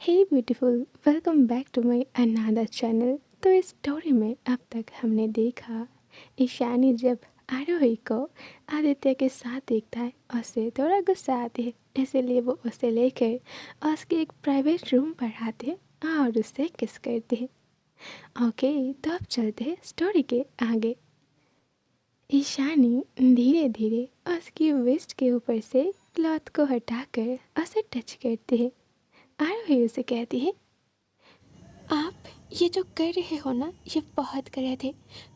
Hey beautiful, welcome back to my another channel. तो इस story में अब तक हमने देखा ईशानी जब आरोही को आदित्य के साथ देखता है उससे थोड़ा गुस्सा आती है, इसीलिए वो उसे लेकर उसके एक प्राइवेट रूम पर आते हैं और उससे किस करते हैं। ओके, तो अब चलते हैं स्टोरी के आगे। ईशानी धीरे धीरे उसकी वेस्ट के ऊपर से क्लॉथ को हटाकर उसे टच करती है। आरोही उसे कहती है, आप ये जो कर रहे हो ना, ये बहुत गलत है।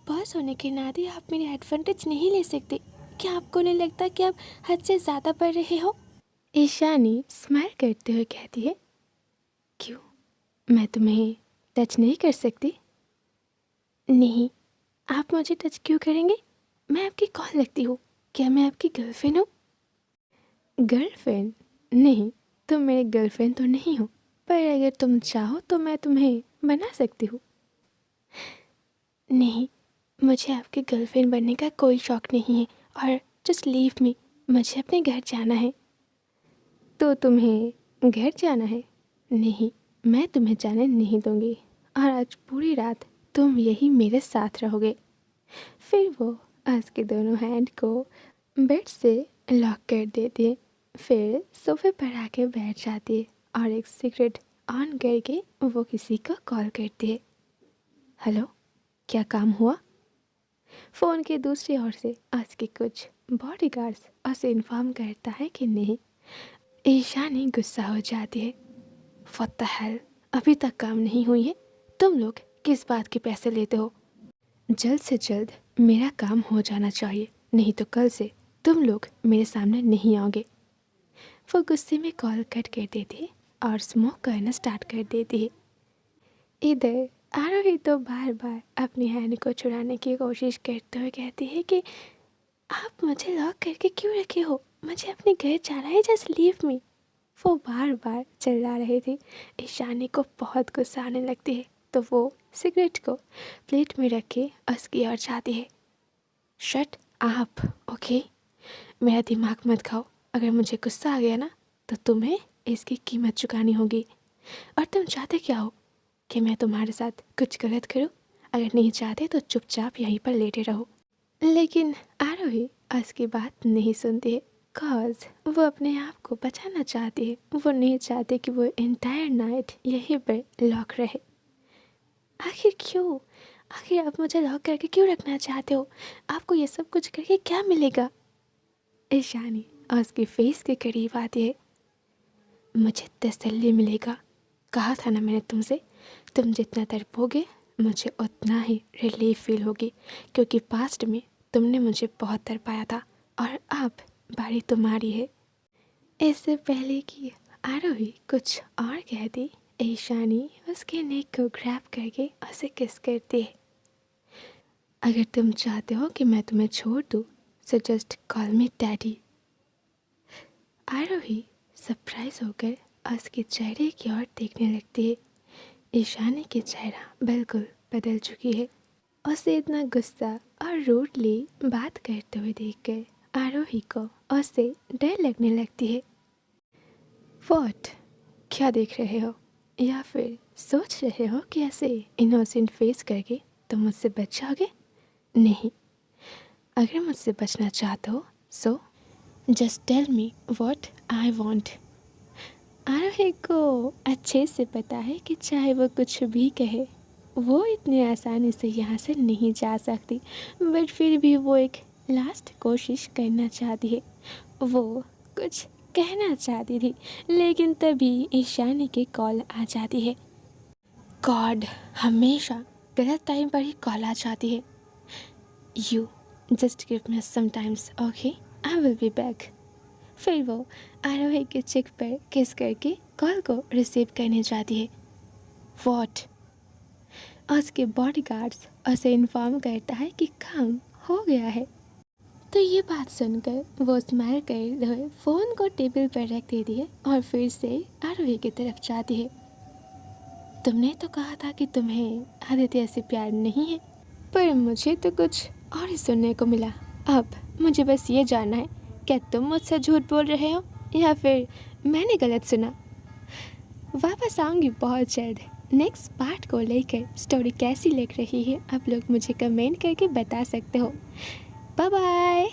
बॉस होने के नाते आप मेरे एडवांटेज नहीं ले सकते। क्या आपको नहीं लगता कि आप हद से ज़्यादा पढ़ रहे हो? ईशानी स्माइल करते हुए कहती है, क्यों, मैं तुम्हें टच नहीं कर सकती? नहीं, आप मुझे टच क्यों करेंगे? मैं आपकी कौन लगती हूँ? क्या मैं आपकी गर्लफ्रेंड हूँ? गर्लफ्रेंड? नहीं, तुम मेरी गर्लफ्रेंड तो नहीं हो, पर अगर तुम चाहो तो मैं तुम्हें बना सकती हूँ। नहीं, मुझे आपकी गर्लफ्रेंड बनने का कोई शौक़ नहीं है और जस्ट लीव मी, मुझे अपने घर जाना है। तो तुम्हें घर जाना है? नहीं, मैं तुम्हें जाने नहीं दूँगी और आज पूरी रात तुम यही मेरे साथ रहोगे। फिर वो उसके दोनों हैंड को बेड से लॉक कर देती है, फिर सोफे पर आके बैठ जाती है और एक सिगरेट ऑन करके वो किसी को कॉल करती है। हेलो, क्या काम हुआ? फ़ोन के दूसरी ओर से उसके कुछ बॉडीगार्ड्स उसे इन्फॉर्म करता है कि नहीं। ईशानी गुस्सा हो जाती है। व्हाट द हेल, अभी तक काम नहीं हुई है? तुम लोग किस बात के पैसे लेते हो? जल्द से जल्द मेरा काम हो जाना चाहिए, नहीं तो कल से तुम लोग मेरे सामने नहीं आओगे। वो गुस्से में कॉल कट कर देती है और स्मोक करना स्टार्ट कर देती है। इधर आरोही तो बार बार अपनी हैंड को छुड़ाने की कोशिश करते हुए कहती है कि आप मुझे लॉक करके क्यों रखे हो? मुझे अपने घर जाना है, जस्ट लीव मी। वो बार बार चिल्ला रही थी। ईशानी को बहुत गुस्सा आने लगती है, तो वो सिगरेट को प्लेट में रख के उसकी ओर जाती है। शट आप, ओके? मेरा दिमाग मत खाओ। अगर मुझे गुस्सा आ गया ना, तो तुम्हें इसकी कीमत चुकानी होगी। और तुम चाहते क्या हो? कि मैं तुम्हारे साथ कुछ गलत करूं? अगर नहीं चाहते तो चुपचाप यहीं पर लेटे रहो। लेकिन आरोही उसकी बात नहीं सुनती है, कॉज वो अपने आप को बचाना चाहती है। वो नहीं चाहती कि वो एंटायर नाइट यहीं पर लॉक रहे। आखिर क्यों? आखिर आप मुझे लॉक करके क्यों रखना चाहते हो? आपको ये सब कुछ करके क्या मिलेगा? ईशानी उसके फेस के करीब आती है। मुझे तसल्ली मिलेगा। कहा था ना मैंने तुमसे, तुम जितना तड़पोगे मुझे उतना ही रिलीफ फील होगी, क्योंकि पास्ट में तुमने मुझे बहुत तड़पाया था और अब बारी तुम्हारी है। इससे पहले कि आरोही कुछ और कहती, ईशानी उसके नेक को ग्रैब करके उसे किस करती है। अगर तुम चाहते हो कि मैं तुम्हें छोड़ दूँ, so just call me daddy. Aarohi surprise होकर उसके चेहरे की ओर देखने लगती है। ईशानी की चेहरा बिल्कुल बदल चुकी है। उसे इतना गुस्सा और रूडली बात करते हुए देखकर आरोही को उससे डर लगने लगती है। व्हाट, क्या देख रहे हो? या फिर सोच रहे हो कि ऐसे इनोसेंट फेस करके तुम मुझसे बच जाओगे? नहीं, अगर मुझसे बचना चाहते हो so just tell me what I want. Aarohi को अच्छे से पता है कि चाहे वो कुछ भी कहे, वो इतनी आसानी से यहाँ से नहीं जा सकती, बट फिर भी वो एक लास्ट कोशिश करना चाहती है। वो कुछ कहना चाहती थी, लेकिन तभी ईशानी की कॉल आ जाती है। गॉड, हमेशा गलत टाइम पर ही कॉल आ जाती है। You just give me some times, okay? I will be back. फिर वो आरोही के चेक पर किस करके कॉल को रिसीव करने जाती है। व्हाट? उसके बॉडीगार्ड्स उसे इन्फॉर्म करता है कि काम हो गया है। तो ये बात सुनकर वो स्माइल करते हुए फ़ोन को टेबल पर रख देती है और फिर से आरोही की तरफ जाती है। तुमने तो कहा था कि तुम्हें आदित्य से प्यार नहीं है, पर मुझे तो कुछ और ही सुनने को मिला। अब मुझे बस ये जानना है, क्या तुम मुझसे झूठ बोल रहे हो या फिर मैंने गलत सुना? वापस आऊँगी बहुत जल्द नेक्स्ट पार्ट को लेकर। स्टोरी कैसी लग रही है आप लोग मुझे कमेंट करके बता सकते हो। Bye bye.